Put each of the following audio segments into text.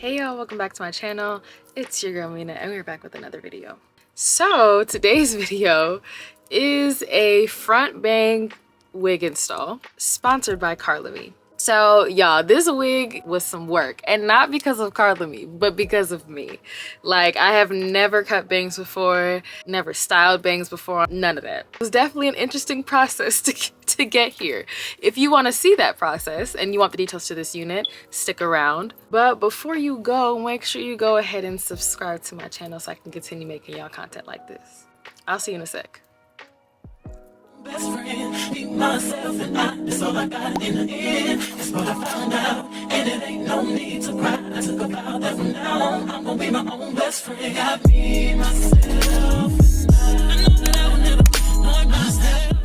Hey y'all, welcome back to my channel. It's your girl Mina and we're back with another video. So today's video is a front bang wig install sponsored by KarlaMi. So y'all, this wig was some work, and not because of KarlaMi, but because of me. Like, I have never cut bangs before, never styled bangs before, none of that. It was definitely an interesting process to get here. If you want to see that process and you want the details to this unit, stick around. But before you go, make sure you go ahead and subscribe to my channel so I can continue making y'all content like this. I'll see you in a sec. Best friend, be myself and that's all I got in the end. That's what I found out, and it ain't no need to cry. I took a vow that from now on, I'm gonna be my own best friend. Got me, myself, and I know that I will never be myself.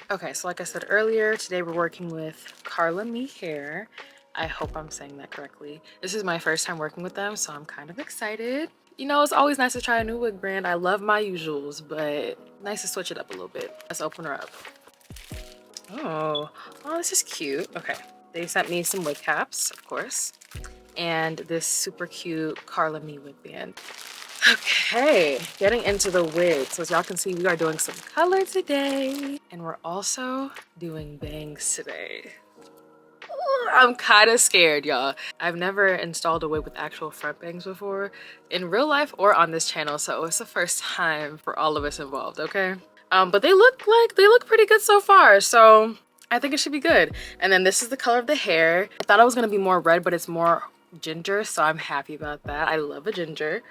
Okay, so like I said earlier, today we're working with KarlaMi Hair. I hope I'm saying that correctly. This is my first time working with them, so I'm kind of excited. You know, it's always nice to try a new wig brand. I love my usuals, but nice to switch it up a little bit. Let's open her up. Oh, this is cute. Okay, they sent me some wig caps, of course, and this super cute KarlaMi wig band. Okay, getting into the wig. So as y'all can see, we are doing some color today, and we're also doing bangs today. I'm kind of scared, y'all. I've never installed a wig with actual front bangs before in real life or on this channel, so it's the first time for all of us involved, okay? But they look pretty good so far, so I think it should be good. And then this is the color of the hair. I thought it was gonna be more red, but it's more ginger, so I'm happy about that. I love a ginger.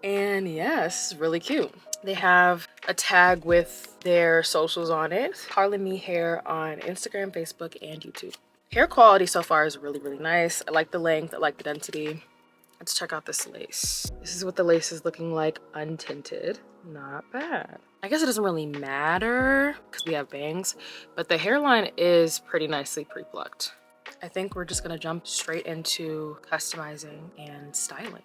And yeah, this is really cute. They have a tag with their socials on it. KarlaMi Hair on Instagram, Facebook, and YouTube. Hair quality so far is really, really nice. I like the length, I like the density. Let's check out this lace. This is what the lace is looking like untinted. Not bad. I guess it doesn't really matter because we have bangs, but the hairline is pretty nicely pre-plucked. I think we're just gonna jump straight into customizing and styling.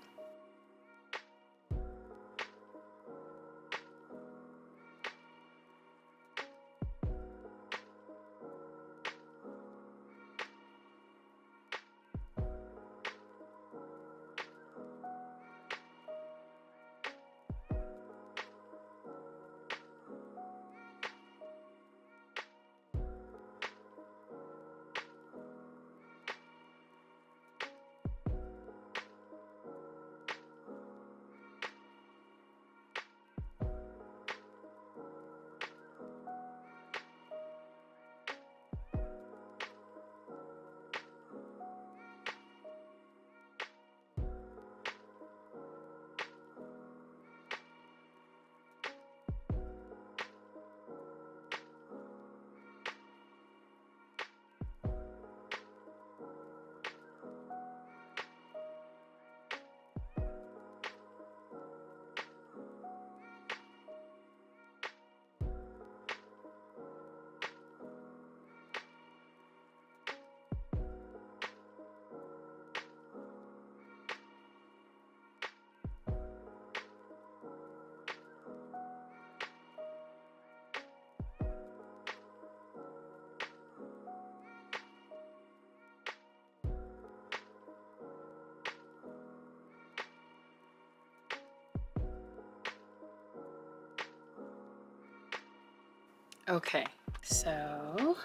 Okay, so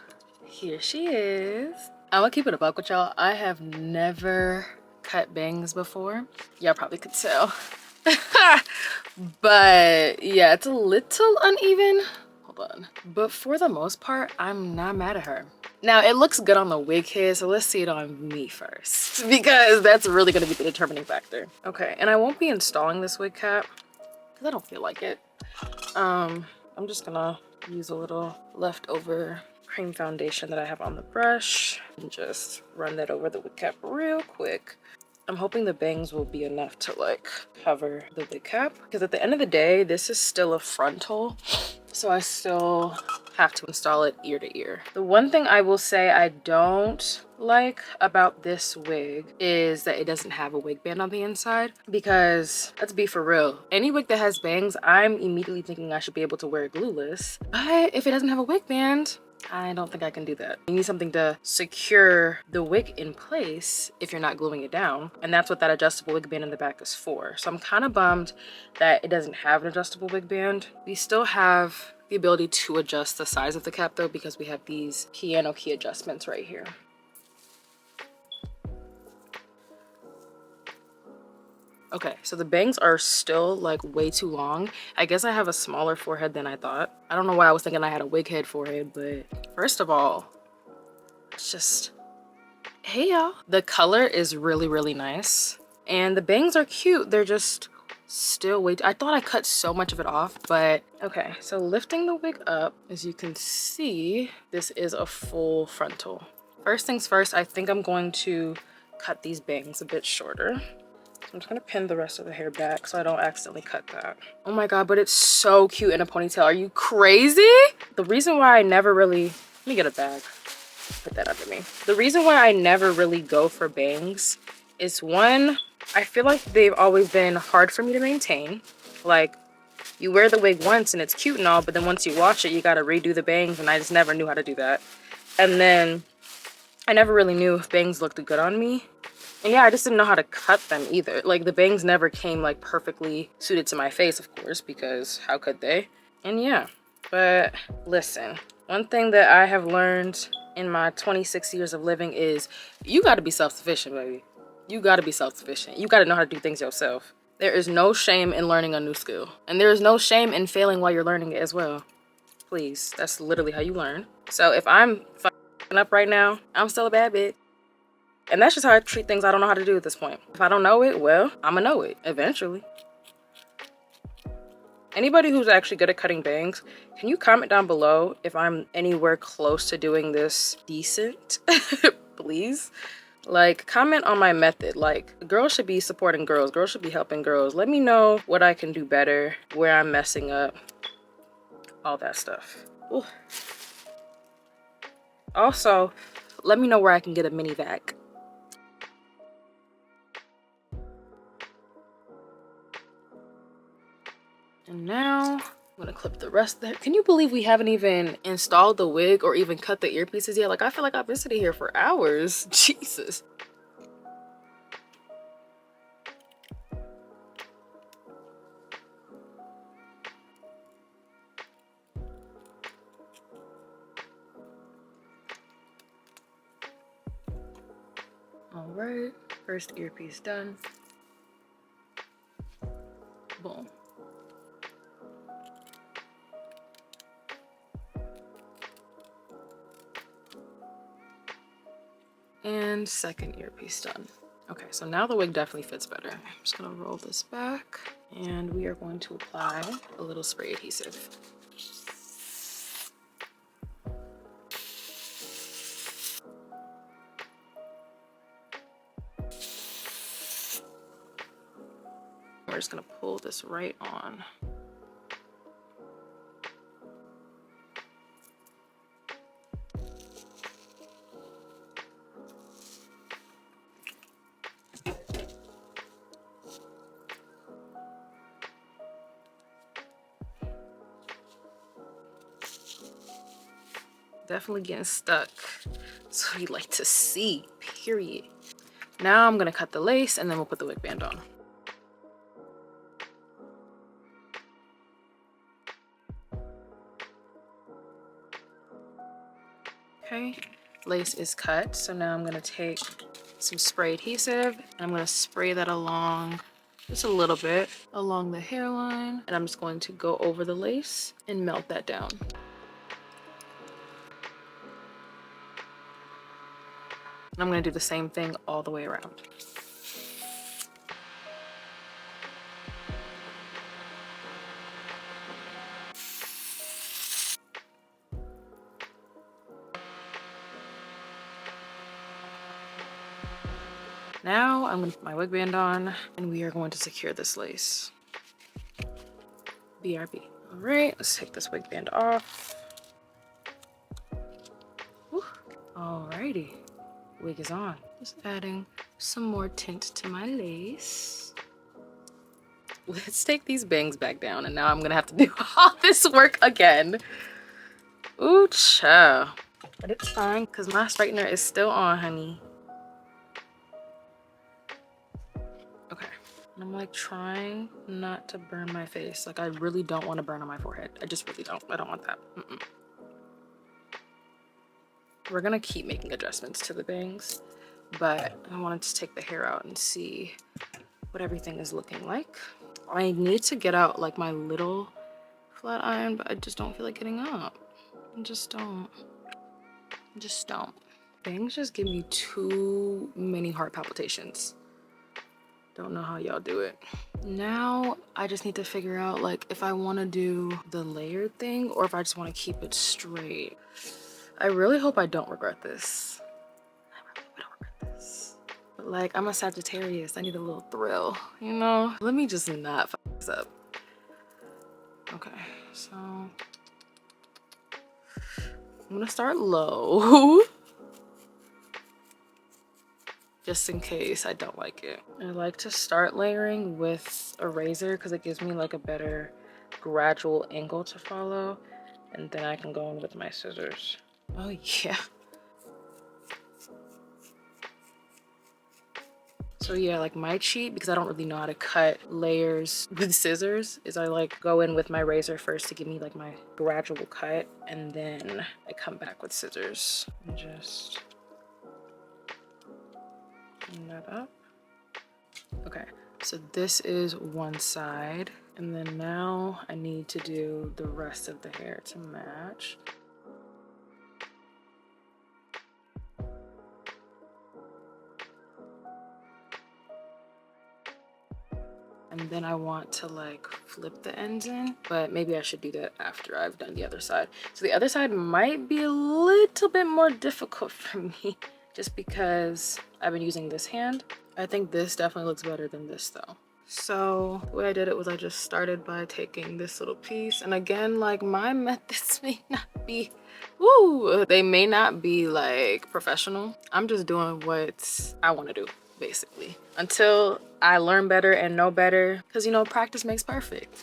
here she is. I'm gonna keep it a buck with y'all. I have never cut bangs before. Y'all probably could tell. But yeah, it's a little uneven. Hold on. But for the most part, I'm not mad at her. Now, it looks good on the wig head, so let's see it on me first, because that's really gonna be the determining factor. Okay, and I won't be installing this wig cap because I don't feel like it. I'm just gonna use a little leftover cream foundation that I have on the brush and just run that over the wig cap real quick. I'm hoping the bangs will be enough to like cover the wig cap, because at the end of the day, this is still a frontal, so I still have to install it ear to ear. The one thing I will say I don't like about this wig is that it doesn't have a wig band on the inside, because let's be for real, any wig that has bangs, I'm immediately thinking I should be able to wear it glueless. But if it doesn't have a wig band, I don't think I can do that. You need something to secure the wig in place if you're not gluing it down. And that's what that adjustable wig band in the back is for. So I'm kind of bummed that it doesn't have an adjustable wig band. We still have the ability to adjust the size of the cap though, because we have these piano key adjustments right here. Okay, so the bangs are still like way too long. I guess I have a smaller forehead than I thought. I don't know why I was thinking I had a wig head forehead, but first of all, it's just, hey y'all. The color is really, really nice. And the bangs are cute. They're just still way too, I thought I cut so much of it off, but okay. So lifting the wig up, as you can see, this is a full frontal. First things first, I think I'm going to cut these bangs a bit shorter. I'm just gonna pin the rest of the hair back so I don't accidentally cut that. Oh my god, but it's so cute in a ponytail. Are you crazy? The reason why I never really, let me get a bag, put that under me. The reason why I never really go for bangs is one, I feel like they've always been hard for me to maintain. Like, you wear the wig once and it's cute and all, but then once you wash it, you gotta redo the bangs, and I just never knew how to do that. And then I never really knew if bangs looked good on me. And yeah, I just didn't know how to cut them either. Like, the bangs never came like perfectly suited to my face, of course, because how could they? And yeah, but listen, one thing that I have learned in my 26 years of living is you gotta be self-sufficient, baby. You gotta be self-sufficient. You gotta know how to do things yourself. There is no shame in learning a new skill. And there is no shame in failing while you're learning it as well. Please, that's literally how you learn. So if I'm fucking up right now, I'm still a bad bitch. And that's just how I treat things I don't know how to do at this point. If I don't know it, well, I'ma know it eventually. Anybody who's actually good at cutting bangs, can you comment down below if I'm anywhere close to doing this decent? Please. Like, comment on my method. Like, girls should be supporting girls. Girls should be helping girls. Let me know what I can do better, where I'm messing up, all that stuff. Ooh. Also, let me know where I can get a mini vac. And now I'm gonna clip the rest of that. Can you believe we haven't even installed the wig or even cut the earpieces yet? Like, I feel like I've been sitting here for hours. Jesus. All right, first earpiece done. Boom. And second earpiece done. Okay, so now the wig definitely fits better. I'm just gonna roll this back and we are going to apply a little spray adhesive. We're just gonna pull this right on. Definitely getting stuck. So you like to see, period. Now I'm gonna cut the lace and then we'll put the wig band on. Okay, lace is cut. So now I'm gonna take some spray adhesive and I'm gonna spray that along just a little bit along the hairline. And I'm just going to go over the lace and melt that down. I'm gonna do the same thing all the way around. Now I'm gonna put my wig band on and we are going to secure this lace. BRB. All right, let's take this wig band off. Whew. Alrighty, wig is on. Just adding some more tint to my lace. Let's take these bangs back down and now I'm gonna have to do all this work again. Ooh, child. But it's fine, because my straightener is still on, honey. Okay. And I'm like trying not to burn my face. Like I really don't want to burn on my forehead. I just really don't. I don't want that. We're gonna keep making adjustments to the bangs, but I wanted to take the hair out and see what everything is looking like. I need to get out like my little flat iron, but I just don't feel like getting up. I just don't. Bangs just give me too many heart palpitations. Don't know how y'all do it. Now I just need to figure out like if I want to do the layered thing or if I just want to keep it straight. I really hope I don't regret this. But like I'm a Sagittarius, I need a little thrill, you know? Let me just not fuck this up. Okay, so I'm gonna start low. Just in case I don't like it. I like to start layering with a razor because it gives me like a better gradual angle to follow, and then I can go in with my scissors. Oh yeah. So yeah, like my cheat, because I don't really know how to cut layers with scissors, is I like go in with my razor first to give me like my gradual cut, and then I come back with scissors and just clean that up. Okay, so this is one side, and then now I need to do the rest of the hair to match. And then I want to like flip the ends in, but maybe I should do that after I've done the other side. So the other side might be a little bit more difficult for me just because I've been using this hand. I think this definitely looks better than this though. So the way I did it was I just started by taking this little piece. And again, like my methods may not be, they may not be like professional. I'm just doing what I want to do, basically, until I learn better and know better, because you know, practice makes perfect.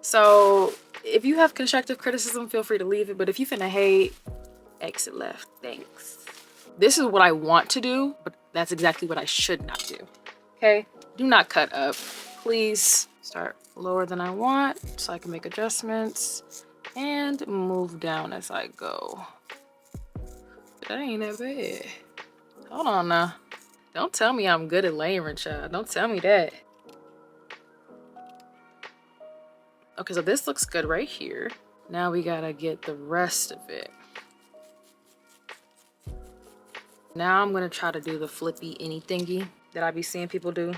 So if you have constructive criticism, feel free to leave it, but if you finna hate, exit left, thanks. This is what I want to do, but that's exactly what I should not do. Okay, do not cut up, please. Start lower than I want so I can make adjustments and move down as I go. That ain't that bad. Hold on now. Don't tell me I'm good at layering, child. Don't tell me that. Okay, so this looks good right here. Now we gotta get the rest of it. Now I'm gonna try to do the flippy anythingy that I be seeing people do.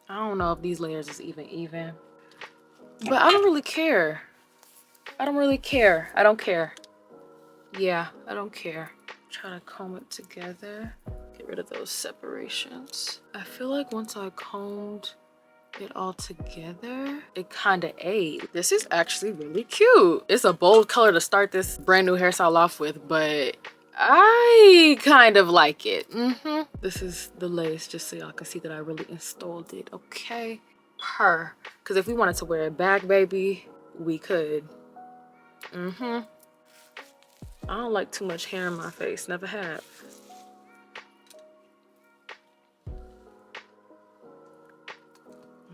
I don't know if these layers is even, but I don't really care. I don't really care. I don't care. Yeah, I don't care. Try to comb it together. Get rid of those separations. I feel like once I combed it all together, it kind of ate. This is actually really cute. It's a bold color to start this brand new hairstyle off with, but I kind of like it. This is the lace, just so y'all can see that I really installed it. Okay, because if we wanted to wear it back, baby, we could. I don't like too much hair in my face, never have.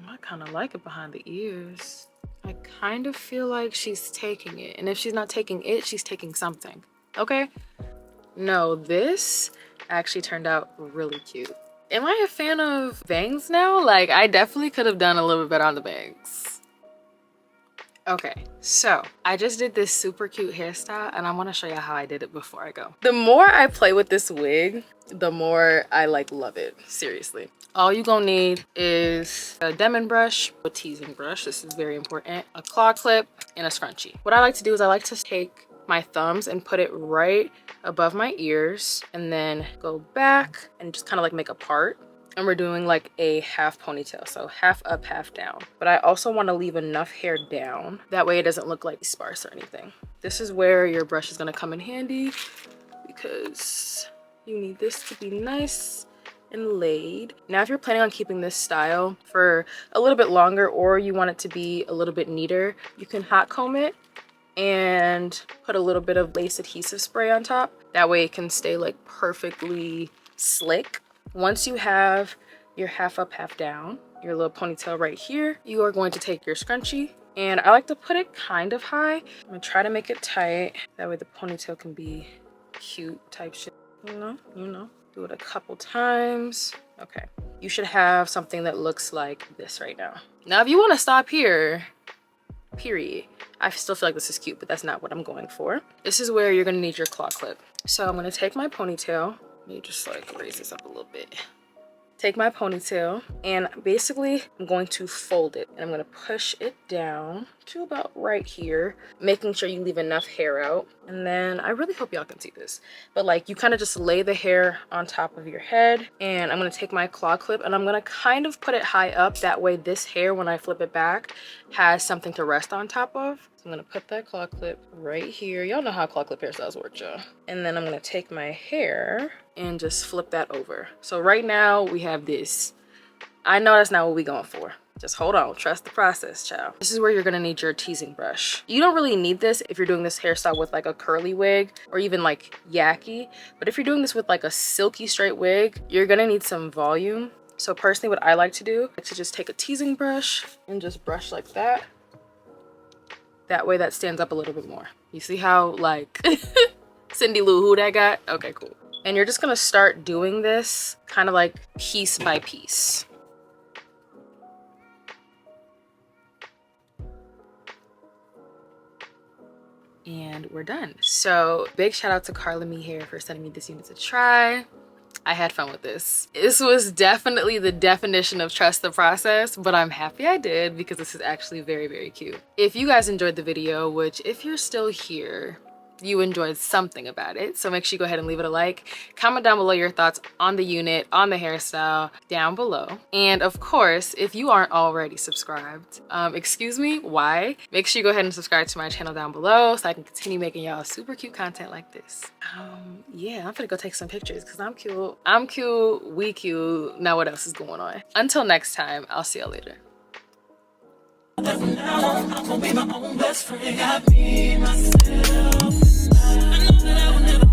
I kind of like it behind the ears. I kind of feel like she's taking it, and if she's not taking it, she's taking something. Okay? No, this actually turned out really cute. Am I a fan of bangs now? Like, I definitely could have done a little bit better on the bangs. Okay, so I just did this super cute hairstyle, and I want to show you how I did it before I go. The more I play with this wig, the more I like love it. Seriously. All you gonna need is a Demon brush, a teasing brush, this is very important, a claw clip, and a scrunchie. What I like to do is I like to take my thumbs and put it right above my ears and then go back and just kind of like make a part. and we're doing like a half ponytail, so half up, half down. But I also want to leave enough hair down, that way it doesn't look like sparse or anything. This is where your brush is going to come in handy, because you need this to be nice and laid. Now if you're planning on keeping this style for a little bit longer, or you want it to be a little bit neater, you can hot comb it and put a little bit of lace adhesive spray on top. That way it can stay like perfectly slick. Once you have your half up, half down, your little ponytail right here, you are going to take your scrunchie, and I like to put it kind of high. I'm gonna try to make it tight, that way the ponytail can be cute type shit, you know. Do it a couple times. Okay, you should have something that looks like this right now. Now if you want to stop here, period, I still feel like this is cute, but that's not what I'm going for. This is where you're gonna need your claw clip. So I'm gonna take my ponytail, let me just like raise this up a little bit. Take my ponytail, and basically I'm going to fold it, and I'm going to push it down to about right here, making sure you leave enough hair out. And then I really hope y'all can see this, but like you kind of just lay the hair on top of your head, and I'm going to take my claw clip and I'm going to kind of put it high up, that way this hair, when I flip it back, has something to rest on top of. So I'm going to put that claw clip right here. Y'all know how claw clip hairstyles work, y'all. And then I'm going to take my hair and just flip that over. So right now we have this. I know that's not what we're going for. Just hold on, trust the process, child. This is where you're gonna need your teasing brush. You don't really need this if you're doing this hairstyle with like a curly wig or even like yaki, but if you're doing this with like a silky straight wig, you're gonna need some volume. So personally, what I like to do is to just take a teasing brush and just brush like that. That way that stands up a little bit more. You see how like Cindy Lou Who that got? Okay, cool. And you're just gonna start doing this kind of like piece by piece. And we're done. So big shout out to KarlaMi Hair for sending me this unit to try. I had fun with this. This was definitely the definition of trust the process, but I'm happy I did because this is actually very, very cute. If you guys enjoyed the video, which if you're still here, you enjoyed something about it, so make sure you go ahead and leave it a like. Comment down below your thoughts on the unit, on the hairstyle down below. And of course, if you aren't already subscribed, excuse me, why? Make sure you go ahead and subscribe to my channel down below so I can continue making y'all super cute content like this. Yeah, I'm gonna go take some pictures because I'm cute. I'm cute, we cute. Now what else is going on? Until next time, I'll see y'all later. From now on, I'm gonna be my own best friend. Got me, myself, I know that I will never